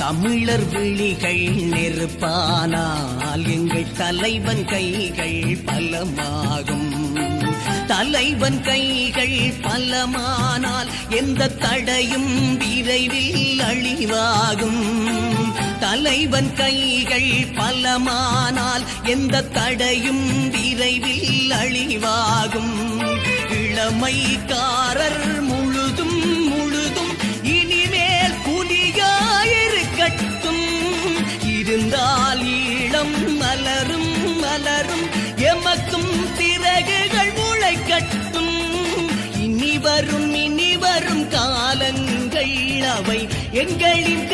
தமிழர் விழிகள் நெருப்பானால் எங்கள் தலைவன் கைகள் பலமாகும். தலைவன் கைகள் பலமானால் எந்த தடையும் விரைவில் அழிவாகும். தலைவன் கைகள் பலமானால் எந்த தடையும் விரைவில் அழிவாகும். இளமைக்காரர் முழுதும் இனிமேல் புலியாயிருக்கட்டும். இருந்தால் ஈழம் மலரும் எமக்கும் திறகுகள் முளைக்கட்டும். இனி வரும் காலங்கள் அவை எங்களின்